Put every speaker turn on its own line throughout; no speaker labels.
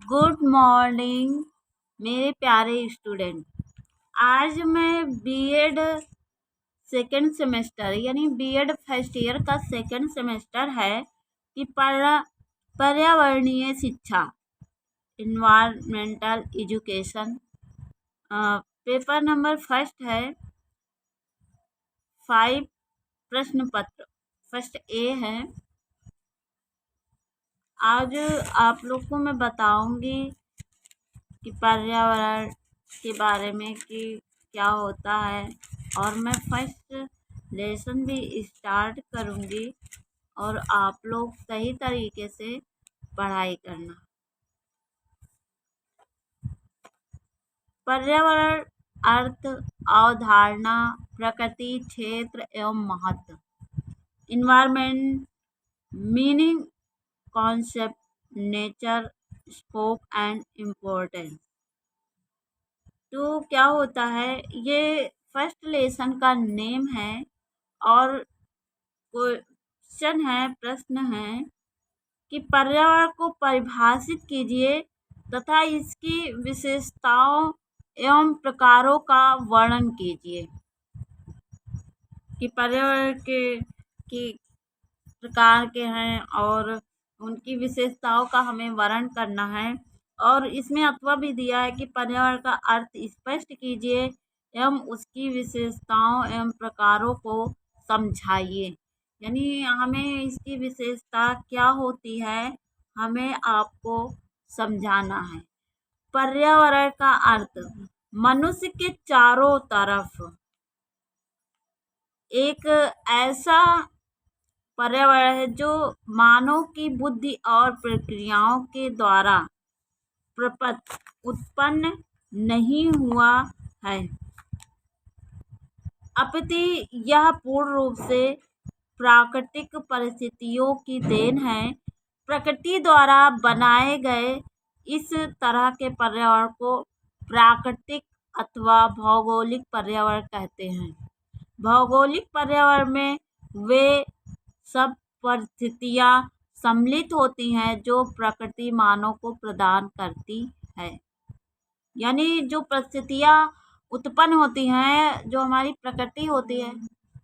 Good morning मेरे प्यारे student. आज मैं बीएड सेकेंड सेमेस्टर यानी बीएड फर्स्ट ईयर का सेकेंड सेमेस्टर है कि पर्यावरणीय शिक्षा environmental education paper number first है 5 प्रश्न पत्र फर्स्ट ए है। आज आप लोग को मैं बताऊंगी कि पर्यावरण के बारे में कि क्या होता है, और मैं फर्स्ट लेसन भी स्टार्ट करूंगी और आप लोग सही तरीके से पढ़ाई करना। पर्यावरण अर्थ, अवधारणा, प्रकृति, क्षेत्र एवं महत्व। Environment meaning, concept, nature, scope and importance. तो क्या होता है, ये फर्स्ट लेसन का नेम है और क्वेश्चन है, प्रश्न है कि पर्यावरण को परिभाषित कीजिए तथा इसकी विशेषताओं एवं प्रकारों का वर्णन कीजिए। कि पर्यावरण के प्रकार के हैं और उनकी विशेषताओं का हमें वर्णन करना है। और इसमें अथवा भी दिया है कि पर्यावरण का अर्थ स्पष्ट कीजिए एवं उसकी विशेषताओं एवं प्रकारों को समझाइए। यानी हमें इसकी विशेषता क्या होती है हमें आपको समझाना है। पर्यावरण का अर्थ मनुष्य के चारों तरफ एक ऐसा पर्यावरण है जो मानव की बुद्धि और प्रक्रियाओं के द्वारा उत्पन्न नहीं हुआ है, अपितु यह पूर्ण रूप से प्राकृतिक परिस्थितियों की देन है। प्रकृति द्वारा बनाए गए इस तरह के पर्यावरण को प्राकृतिक अथवा भौगोलिक पर्यावरण कहते हैं। भौगोलिक पर्यावरण में वे सब परिस्थितियां सम्मिलित होती हैं जो प्रकृति मानव को प्रदान करती है। यानी जो परिस्थितियां उत्पन्न होती हैं, जो हमारी प्रकृति होती है,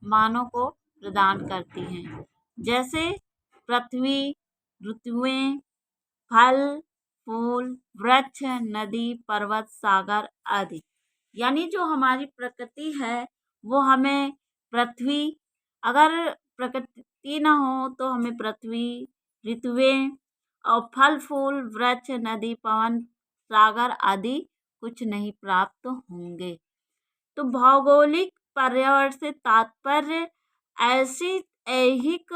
मानव को प्रदान करती हैं। जैसे पृथ्वी, ऋतुएं, फल, फूल, वृक्ष, नदी, पर्वत, सागर आदि। यानी जो हमारी प्रकृति है वो हमें पृथ्वी, अगर प्रकृति ना हो तो हमें पृथ्वी, ऋतुएं और फल फूल, वृक्ष, नदी, पवन, सागर आदि कुछ नहीं प्राप्त होंगे। तो भौगोलिक पर्यावरण से तात्पर्य ऐसी ऐहिक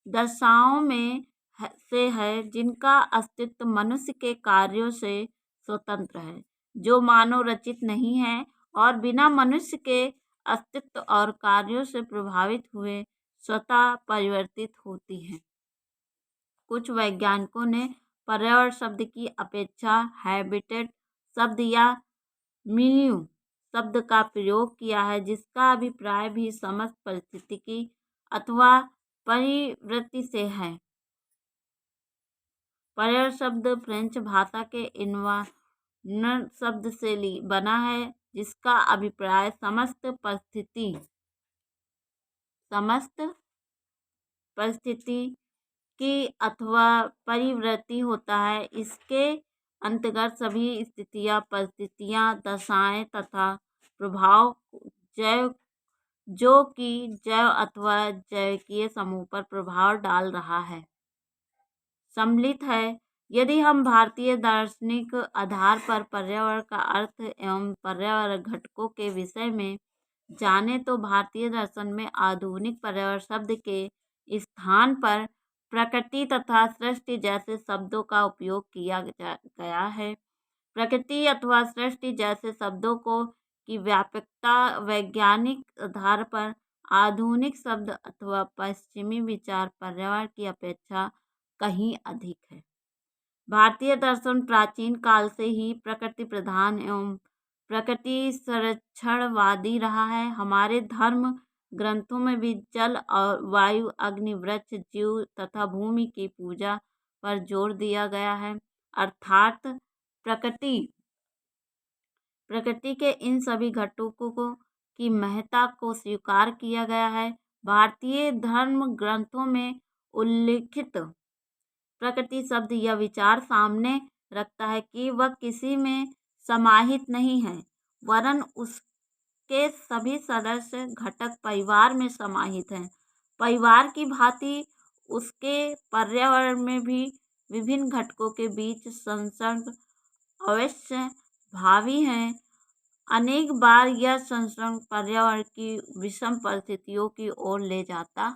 दशाओं में से है जिनका अस्तित्व मनुष्य के कार्यों से स्वतंत्र है, जो मानव रचित नहीं है और बिना मनुष्य के अस्तित्व और कार्यों से प्रभावित हुए स्वतः परिवर्तित होती है। कुछ वैज्ञानिकों ने पर्यावरण शब्द की अपेक्षा हैबिटेट शब्द या मिलियू शब्द का प्रयोग किया है, जिसका अभिप्राय भी समस्त परिस्थितिकी अथवा परिवृत्ति से है। पर्यावरण शब्द फ्रेंच भाषा के इन्वायरन शब्द से बना है, जिसका अभिप्राय समस्त परिस्थिति की अथवा परिवृत्ति होता है। इसके अंतर्गत सभी स्थितियां, परिस्थितियां, दशाएं तथा प्रभाव जो कि जैव अथवा जैविकीय समूह पर प्रभाव डाल रहा है सम्मिलित है। यदि हम भारतीय दार्शनिक आधार पर पर्यावरण का अर्थ एवं पर्यावरण घटकों के विषय में जाने तो भारतीय दर्शन में आधुनिक पर्यावरण शब्द के स्थान पर प्रकृति तथा सृष्टि जैसे शब्दों का उपयोग किया गया है। प्रकृति अथवा सृष्टि जैसे शब्दों को की व्यापकता वैज्ञानिक आधार पर आधुनिक शब्द अथवा पश्चिमी विचार पर्यावरण की अपेक्षा कहीं अधिक है। भारतीय दर्शन प्राचीन काल से ही प्रकृति प्रधान एवं प्रकृति संरक्षणवादी रहा है। हमारे धर्म ग्रंथों में भी जल और वायु, अग्नि, वृक्ष, जीव तथा भूमि की पूजा पर जोर दिया गया है। अर्थात प्रकृति प्रकृति के इन सभी घटकों को की महत्ता को स्वीकार किया गया है। भारतीय धर्म ग्रंथों में उल्लिखित प्रकृति शब्द यह विचार सामने रखता है कि वह किसी में समाहित नहीं है, वरन उसके सभी सदस्य घटक परिवार में समाहित हैं। परिवार की भांति उसके पर्यावरण में भी विभिन्न घटकों के बीच संसर्ग अवश्य भावी है। अनेक बार यह संसर्ग पर्यावरण की विषम परिस्थितियों की ओर ले जाता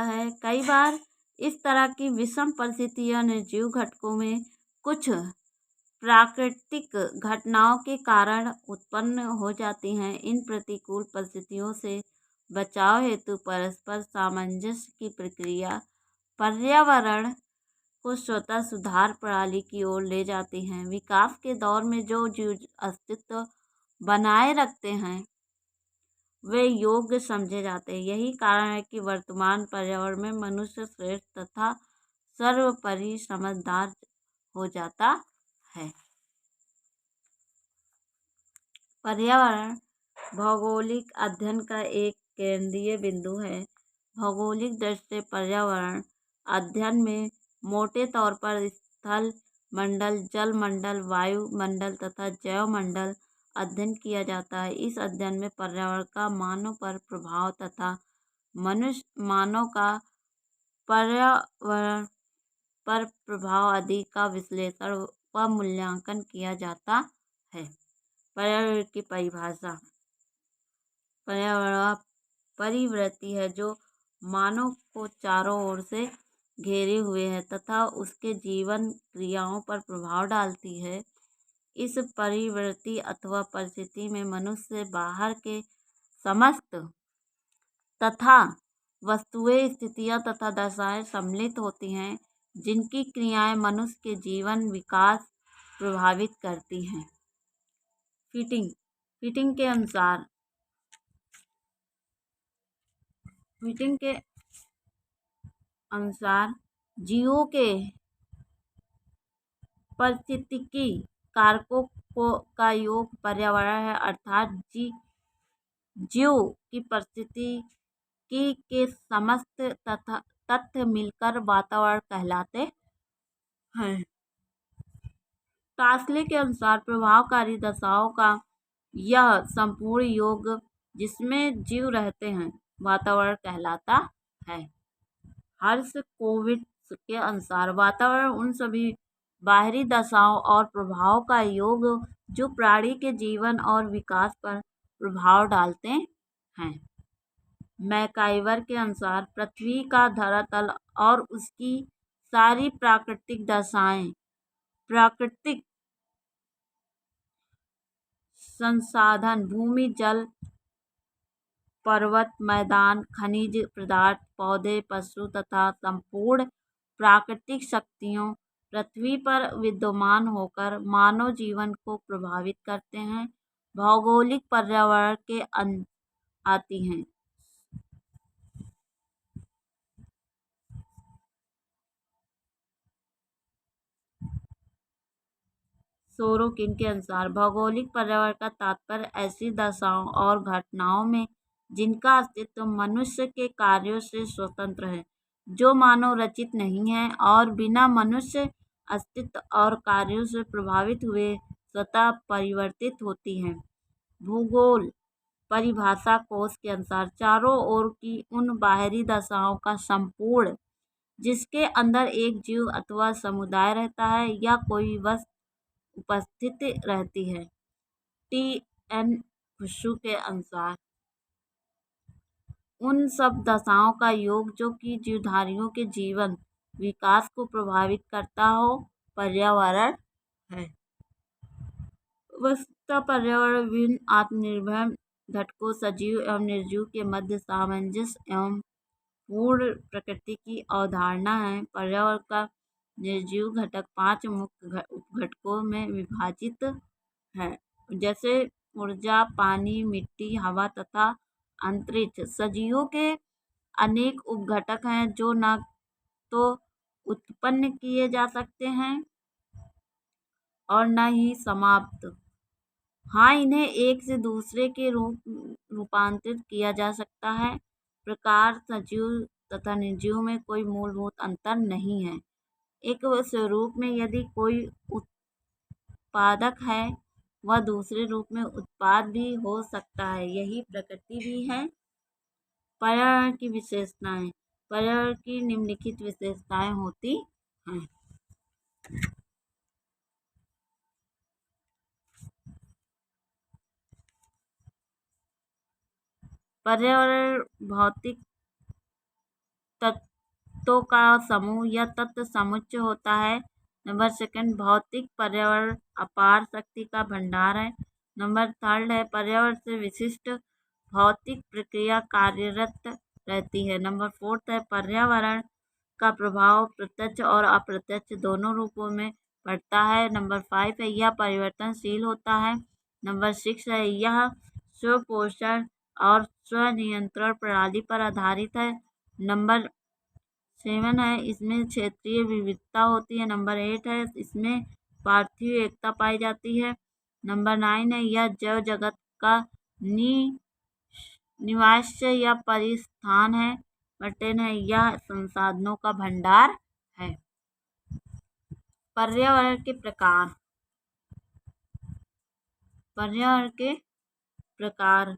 है। कई बार इस तरह की विषम परिस्थितियां निर्जीव घटकों में कुछ प्राकृतिक घटनाओं के कारण उत्पन्न हो जाती हैं। इन प्रतिकूल परिस्थितियों से बचाव हेतु परस्पर सामंजस्य की प्रक्रिया पर्यावरण को स्वतः सुधार प्रणाली की ओर ले जाती हैं। विकास के दौर में जो जीव अस्तित्व बनाए रखते हैं वे योग्य समझे जाते हैं। यही कारण है कि वर्तमान पर्यावरण में मनुष्य श्रेष्ठ तथा सर्वोपरि समझदार हो जाता है। पर्यावरण भौगोलिक अध्ययन का एक केंद्रीय बिंदु है। भौगोलिक दृष्टि से पर्यावरण अध्ययन में मोटे तौर पर स्थल मंडल, जल मंडल, वायु मंडल तथा जैव मंडल अध्ययन किया जाता है। इस अध्ययन में पर्यावरण का मानव पर प्रभाव तथा मानव का पर्यावरण पर प्रभाव आदि का विश्लेषण व मूल्यांकन किया जाता है। पर्यावरण की परिभाषा पर्यावरण परिवृत्ति है जो मानव को चारों ओर से घेरे हुए है तथा उसके जीवन क्रियाओं पर प्रभाव डालती है। इस परिवृत्ति अथवा परिस्थिति में मनुष्य से बाहर के समस्त तथा वस्तुएं, स्थितियां तथा दशाएं सम्मिलित होती हैं, जिनकी क्रियाएं मनुष्य के जीवन विकास प्रभावित करती हैं। फिटिंग फिटिंग के अनुसार जीवों के पारिस्थितिकी कारकों का योग पर्यावरण है, अर्थात जीव की परिस्थितिकी के समस्त तथ्य मिलकर वातावरण कहलाते हैं। टास्ले के अनुसार प्रभावकारी दशाओं का यह संपूर्ण योग जिसमें जीव रहते हैं वातावरण कहलाता है। हर्शकोविट्ज़ के अनुसार वातावरण उन सभी बाहरी दशाओं और प्रभावों का योग जो प्राणी के जीवन और विकास पर प्रभाव डालते हैं। मैकाइवर के अनुसार पृथ्वी का धरातल और उसकी सारी प्राकृतिक दशाएं, प्राकृतिक संसाधन, भूमि, जल, पर्वत, मैदान, खनिज पदार्थ, पौधे, पशु तथा संपूर्ण प्राकृतिक शक्तियों पृथ्वी पर विद्यमान होकर मानव जीवन को प्रभावित करते हैं। भौगोलिक पर्यावरण के आती हैं। सोरोकिन के अनुसार भौगोलिक पर्यावरण का तात्पर्य ऐसी दशाओं और घटनाओं में जिनका अस्तित्व मनुष्य के कार्यों से स्वतंत्र है, जो मानव रचित नहीं है और बिना मनुष्य अस्तित्व और कार्यों से प्रभावित हुए स्वतः परिवर्तित होती हैं। भूगोल परिभाषा कोश के अनुसार चारों ओर की उन बाहरी दशाओं का संपूर्ण जिसके अंदर एक जीव अथवा समुदाय रहता है या कोई वस्तु उपस्थित रहती है। टी.एन. खुशू के अनुसार उन सब दशाओं का योग जो कि जीवधारियों के जीवन विकास को प्रभावित करता हो पर्यावरण है। वस्तुतः पर्यावरण विभिन्न आत्मनिर्भर घटकों सजीव एवं निर्जीव के मध्य सामंजस्य एवं पूर्ण प्रकृति की अवधारणा है। पर्यावरण का निर्जीव घटक 5 मुख्य उपघटकों में विभाजित है, जैसे ऊर्जा, पानी, मिट्टी, हवा तथा अंतरिक्ष। सजीवों के अनेक उपघटक हैं जो न तो उत्पन्न किए जा सकते हैं और न ही समाप्त। हाँ, इन्हें एक से दूसरे के रूपांतरित किया जा सकता है। प्रकार सजीव तथा निर्जीव में कोई मूलभूत अंतर नहीं है। एक स्वरूप में यदि कोई उत्पादक है, वह दूसरे रूप में उत्पाद भी हो सकता है। यही प्रकृति भी है। पर्यावरण की विशेषताएं। पर्यावरण की निम्नलिखित विशेषताएं होती हैं। पर्यावरण भौतिक तत्वों का समूह या तत्व समुच्चय होता है। नंबर सेकंड, भौतिक पर्यावरण अपार शक्ति का भंडार है। नंबर थर्ड है, पर्यावरण से विशिष्ट भौतिक प्रक्रिया कार्यरत रहती है। नंबर फोर्थ है, पर्यावरण का प्रभाव प्रत्यक्ष और अप्रत्यक्ष दोनों रूपों में पड़ता है। नंबर 5 है, यह परिवर्तनशील होता है। नंबर 6 है, यह स्वपोषण और स्वनियंत्रण प्रणाली पर आधारित है। नंबर 7 है, इसमें क्षेत्रीय विविधता होती है। नंबर 8 है, इसमें पार्थिव एकता पाई जाती है। नंबर 9 है, यह जैव जगत का निवास्य या परिस्थान है। नंबर 10 है, यह संसाधनों का भंडार है। पर्यावरण के प्रकार। पर्यावरण के प्रकार।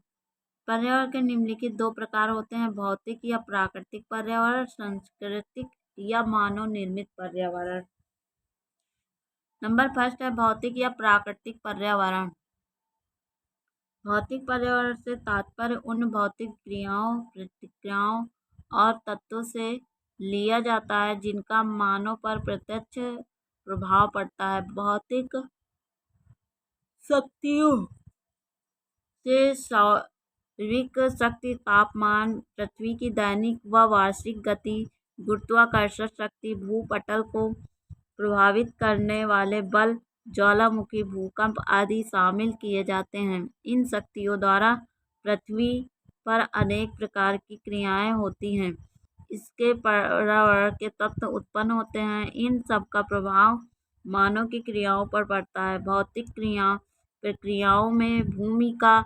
पर्यावरण के निम्नलिखित 2 प्रकार होते हैं, भौतिक या प्राकृतिक पर्यावरण, सांस्कृतिक या मानव निर्मित पर्यावरण। नंबर फर्स्ट है, भौतिक या प्राकृतिक पर्यावरण। भौतिक पर्यावरण से तात्पर्य उन भौतिक क्रियाओं, प्रतिक्रियाओं और तत्वों से लिया जाता है जिनका मानव पर प्रत्यक्ष प्रभाव पड़ता है। भौतिक शक्तियों से शारीरिक शक्ति, तापमान, पृथ्वी की दैनिक व वार्षिक गति, गुरुत्वाकर्षण शक्ति, भूपटल को प्रभावित करने वाले बल, ज्वालामुखी, भूकंप आदि शामिल किए जाते हैं। इन शक्तियों द्वारा पृथ्वी पर अनेक प्रकार की क्रियाएं होती हैं। इसके पर्यावरण के तत्व उत्पन्न होते हैं। इन सब का प्रभाव मानव की क्रियाओं पर पड़ता है। भौतिक प्रक्रियाओं में भूमि का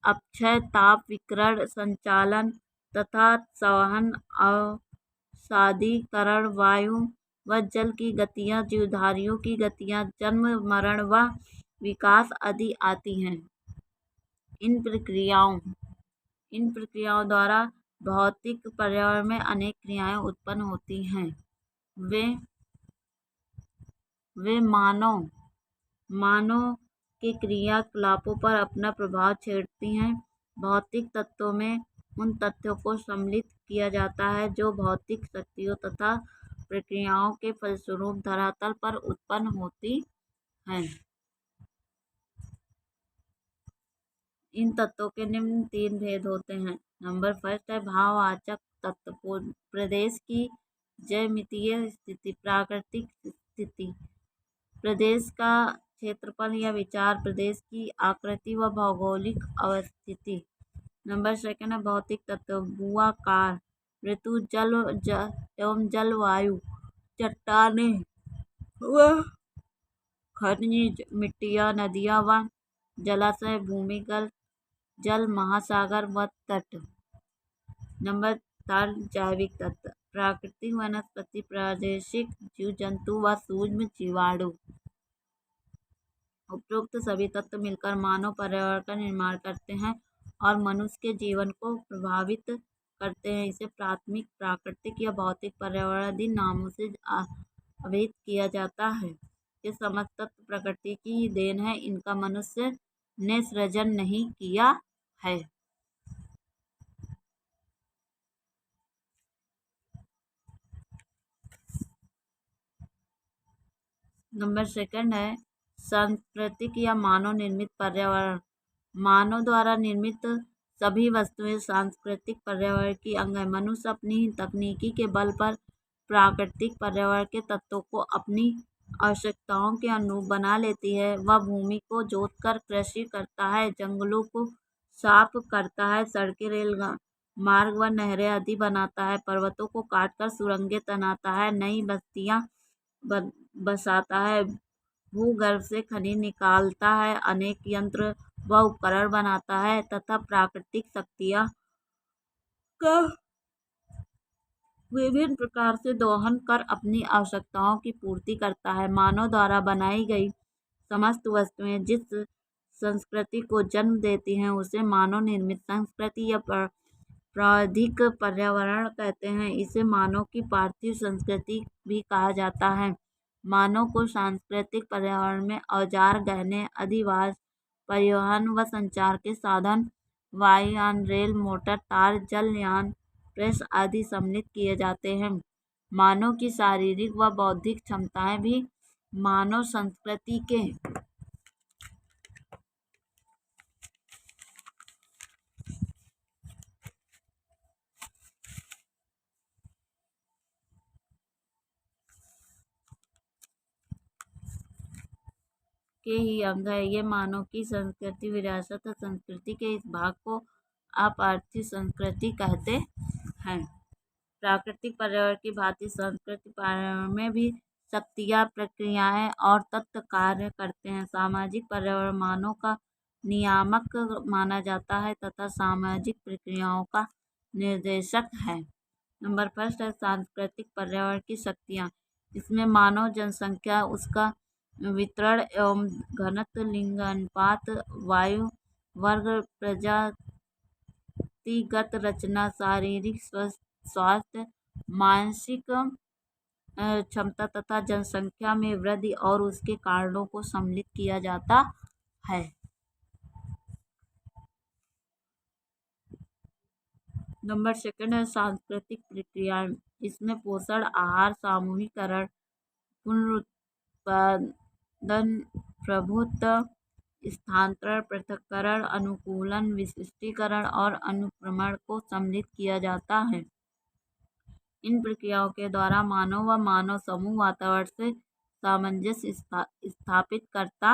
अपक्षय, ताप विकिरण, संचालन तथा संवहन, अवसादीकरण, वायु व जल की गतियाँ, जीवधारियों की गतियाँ, जन्म, मरण व विकास आदि आती हैं। इन प्रक्रियाओं द्वारा भौतिक पर्यावरण में अनेक क्रियाएं उत्पन्न होती हैं। वे मानव के क्रियाकलापों पर अपना प्रभाव छोड़ती हैं। भौतिक तत्वों में उन तत्वों को सम्मिलित किया जाता है जो भौतिक शक्तियों तथा प्रक्रियाओं के फलस्वरूप धरातल पर उत्पन्न होती हैं। इन तत्वों के निम्न 3 भेद होते हैं। नंबर फर्स्ट है, भाववाचक तत्व। प्रदेश की ज्यामितीय स्थिति, प्राकृतिक स्थिति, प्रदेश का क्षेत्रफल या विचार, प्रदेश की आकृति व भौगोलिक अवस्थिति। नंबर सेकंड है, भौतिक तत्व। भू-आकार, ऋतु, जल एवं जलवायु, चट्टानें व खनिज, मिट्टियाँ, नदियाँ व जलाशय, भूमिगत जल, महासागर व तट। नंबर थर्ड, जैविक तत्व। प्राकृतिक, वनस्पति, प्रादेशिक जीव जंतु व सूक्ष्म जीवाणु। उपरोक्त सभी तत्व मिलकर मानव पर्यावरण का निर्माण करते हैं और मनुष्य के जीवन को प्रभावित करते हैं। इसे प्राथमिक, प्राकृतिक या भौतिक पर्यावरण आदि नामों से अभिहित किया जाता है। ये समस्त तत्व प्रकृति की ही देन है, इनका मनुष्य ने सृजन नहीं किया है। नंबर सेकंड है, सांस्कृतिक या मानव निर्मित पर्यावरण। मानव द्वारा निर्मित सभी वस्तुएं सांस्कृतिक पर्यावरण की अंग है। मनुष्य अपनी तकनीकी के बल पर प्राकृतिक पर्यावरण के तत्वों को अपनी आवश्यकताओं के अनुरूप बना लेती है। वह भूमि को जोतकर कृषि करता है, जंगलों को साफ करता है, सड़कें, रेल मार्ग व नहरें आदि बनाता है, पर्वतों को काटकर सुरंगें बनाता है, नई बस्तियां बसाता है, भूगर्भ से खनिज निकालता है, अनेक यंत्र व उपकरण बनाता है तथा प्राकृतिक शक्तियां का विभिन्न प्रकार से दोहन कर अपनी आवश्यकताओं की पूर्ति करता है। मानव द्वारा बनाई गई समस्त वस्तुएं जिस संस्कृति को जन्म देती हैं उसे मानव निर्मित संस्कृति या प्राकृतिक पर्यावरण कहते हैं। इसे मानव की पार्थिव संस्कृति भी कहा जाता है। मानव को सांस्कृतिक पर्यावरण में औजार, गहने, अधिवास, परिवहन व संचार के साधन, वायुयान, रेल, मोटर, तार, जलयान, प्रेस आदि सम्मिलित किए जाते हैं। मानव की शारीरिक व बौद्धिक क्षमताएं भी मानव संस्कृति के ही अंग है। ये मानव की संस्कृति विरासत और संस्कृति के इस भाग को अपार्थिव संस्कृति कहते हैं। प्राकृतिक पर्यावरण की भांति सांस्कृतिक पर्यावरण में भी शक्तियाँ, प्रक्रियाएं और तत्व कार्य करते हैं। सामाजिक पर्यावरण मानव का नियामक माना जाता है तथा सामाजिक प्रक्रियाओं का निर्देशक है। नंबर फर्स्ट है सांस्कृतिक पर्यावरण की शक्तियाँ। इसमें मानव जनसंख्या, उसका वितरण एवं घनत्व, लिंग अनुपात, वायु वर्ग, प्रजातिगत रचना, शारीरिक स्वास्थ्य, मानसिक क्षमता तथा जनसंख्या में वृद्धि और उसके कारणों को सम्मिलित किया जाता है। नंबर सेकंड है सांस्कृतिक प्रक्रियाएं। इसमें पोषण, आहार, सामूहिकरण, पुनरुत्पादन, प्रभुत्व, स्थानांतरण, पृथक्करण, अनुकूलन, विशिष्टीकरण और अनुक्रमण को सम्मिलित किया जाता है। इन प्रक्रियाओं के द्वारा मानव व मानव समूह वातावरण से सामंजस्य स्थापित करता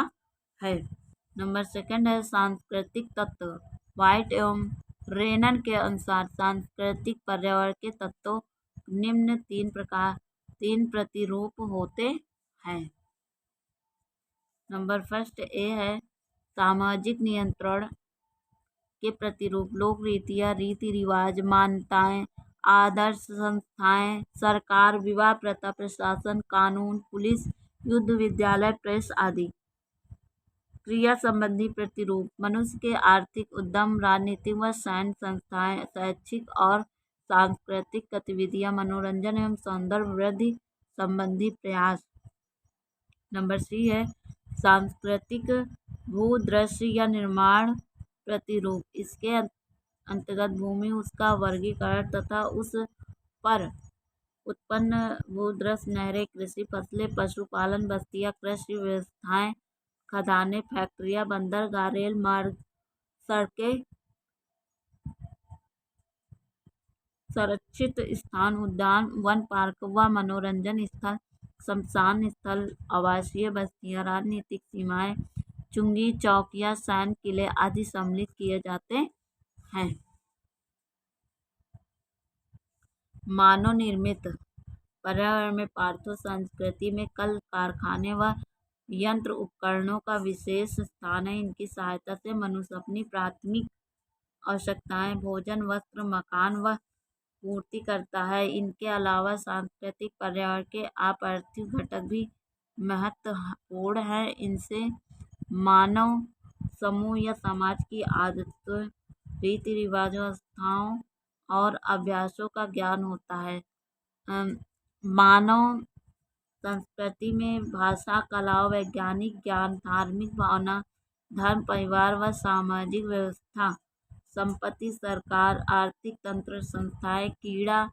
है। नंबर सेकंड है सांस्कृतिक तत्व। व्हाइट एवं रेनन के अनुसार सांस्कृतिक पर्यावरण के तत्वों निम्न तीन प्रतिरूप होते हैं। नंबर फर्स्ट ए है सामाजिक नियंत्रण के प्रतिरूप। लोक रीतियाँ, रीति रिवाज, मान्यताएं, आदर्श, संस्थाएं, सरकार, विवाह प्रथा, प्रशासन, कानून, पुलिस, युद्ध, विद्यालय, प्रेस आदि। क्रिया संबंधी प्रतिरूप। मनुष्य के आर्थिक उद्यम, राजनीतिक व सैन्य संस्थाएं, शैक्षिक और सांस्कृतिक गतिविधियां, मनोरंजन एवं सौंदर्य वृद्धि संबंधी प्रयास। नंबर सी है सांस्कृतिक भूदृश्य या निर्माण प्रतिरूप। इसके अंतर्गत भूमि, उसका वर्गीकरण तथा उस पर उत्पन्न भूदृश्य, नहरें, कृषि, फसलें, पशुपालन, बस्तियां, कृषि व्यवस्थाएं, खदानें, फैक्ट्रियां, बंदरगाह, रेल मार्ग, सड़कें, संरक्षित स्थान, उद्यान, वन, पार्क व मनोरंजन स्थल, शमशान स्थल, आवासीय बस्तियां, राजनीतिक सीमाएं, चुंगी चौकियां, सैन्य किले आदि सम्मिलित किए जाते हैं। मानव निर्मित पर्यावरण में पार्थिव संस्कृति में कल कारखाने व यंत्र उपकरणों का विशेष स्थान है। इनकी सहायता से मनुष्य अपनी प्राथमिक आवश्यकताएं, भोजन, वस्त्र, मकान व पूर्ति करता है। इनके अलावा सांस्कृतिक पर्यावरण के अपार्थिव घटक भी महत्वपूर्ण हैं। इनसे मानव समूह या समाज की आदतों, रीति रिवाजों, आस्थाओं और अभ्यासों का ज्ञान होता है। मानव संस्कृति में भाषा, कला, वैज्ञानिक ज्ञान, धार्मिक भावना, धर्म, परिवार व सामाजिक व्यवस्था, संपत्ति, सरकार, आर्थिक तंत्र, संस्थाएं, क्रीड़ा,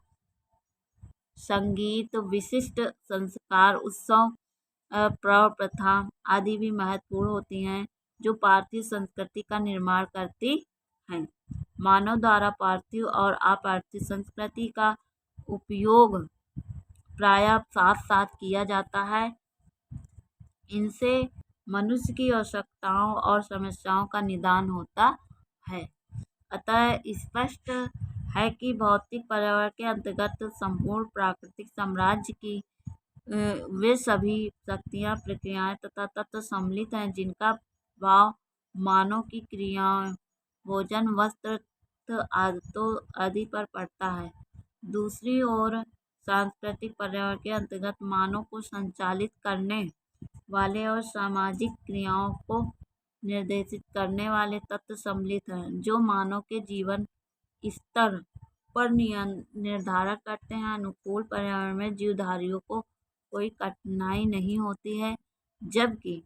संगीत, विशिष्ट संस्कार, उत्सव, प्रथा आदि भी महत्वपूर्ण होती हैं जो पार्थिव संस्कृति का निर्माण करती हैं। मानव द्वारा पार्थिव और अपार्थिव संस्कृति का उपयोग प्रायः साथ साथ किया जाता है। इनसे मनुष्य की आवश्यकताओं और समस्याओं का निदान होता है। अतः स्पष्ट है कि भौतिक पर्यावरण के अंतर्गत संपूर्ण प्राकृतिक साम्राज्य की वे सभी शक्तियाँ, प्रक्रियाएं तथा तत्व सम्मिलित हैं जिनका प्रभाव मानव की क्रियाओं, भोजन, वस्त्र, आदतों आदि पर पड़ता है। दूसरी ओर सांस्कृतिक पर्यावरण के अंतर्गत मानव को संचालित करने वाले और सामाजिक क्रियाओं को निर्देशित करने वाले तत्व सम्मिलित हैं, जो मानव के जीवन स्तर पर निर्धारण करते हैं। अनुकूल पर्यावरण में जीवधारियों को कोई कठिनाई नहीं होती है, जबकि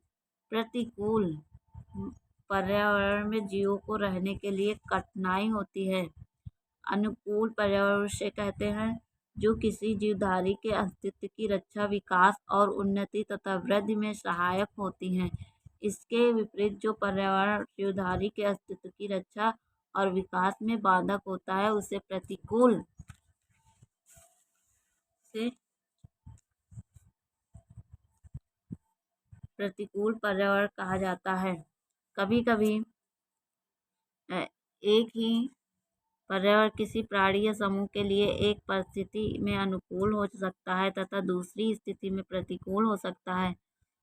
प्रतिकूल पर्यावरण में जीवों को रहने के लिए कठिनाई होती है। अनुकूल पर्यावरण उसे कहते हैं जो किसी जीवधारी के अस्तित्व की रक्षा, विकास और उन्नति तथा वृद्धि में सहायक होती हैं। इसके विपरीत जो पर्यावरण जीवधारी के अस्तित्व की रक्षा और विकास में बाधक होता है उसे प्रतिकूल पर्यावरण कहा जाता है। कभी कभी एक ही पर्यावरण किसी प्राणी या समूह के लिए एक परिस्थिति में अनुकूल हो सकता है तथा दूसरी स्थिति में प्रतिकूल हो सकता है।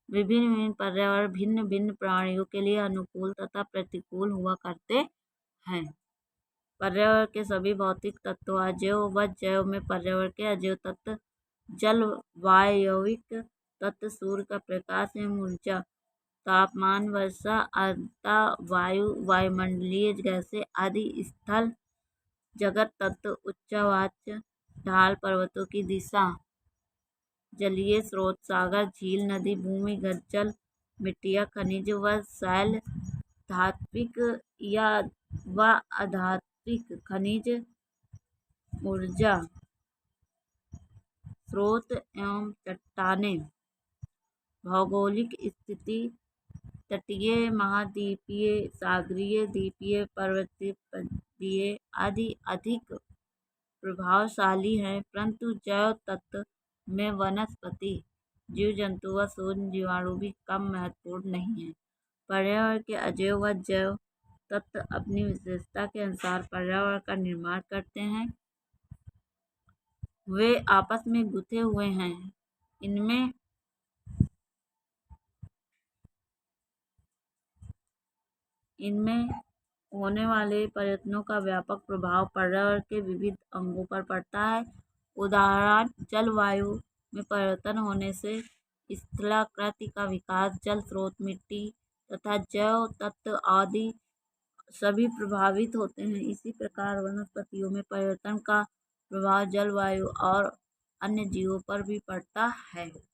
विभिन्न पर्यावरण भिन्न भिन्न प्राणियों के लिए अनुकूल तथा प्रतिकूल हुआ करते हैं। पर्यावरण के सभी भौतिक तत्वों, अजैव व जैव में पर्यावरण के अजैव तत्व जल, वायविक तत्व, सूर्य का प्रकाश एवं ऊर्जा, तापमान, वर्षा, आर्द्रता, वायु, वायुमंडलीय गैसें आदि, स्थल जगत तत्व, उच्चवाच, ढाल, पर्वतों की दिशा, जलीय स्रोत, सागर, झील, नदी, भूमिगत जल, मिट्टियाँ, खनिज व शैल, धात्विक व अधात्विक खनिज, ऊर्जा स्रोत एवं चट्टानें, भौगोलिक स्थिति, तटीय, महाद्वीपीय, सागरीय, द्वीपीय, पर्वतीय आदि अधिक प्रभावशाली हैं, परंतु जैव तत्व में वनस्पति, जीव जंतु व सूक्ष्म जीवाणु भी कम महत्वपूर्ण नहीं हैं। पर्यावरण के अजैव व जैव तत्व अपनी विशेषता के अनुसार पर्यावरण का निर्माण करते हैं। वे आपस में गुंथे हुए हैं। इनमें होने वाले परिवर्तनों का व्यापक प्रभाव पर्यावरण के विविध अंगों पर पड़ता है। उदाहरण, जलवायु में परिवर्तन होने से स्थलाकृति का विकास, जल स्रोत, मिट्टी तथा जैव तत्व आदि सभी प्रभावित होते हैं। इसी प्रकार वनस्पतियों में परिवर्तन का प्रभाव जलवायु और अन्य जीवों पर भी पड़ता है।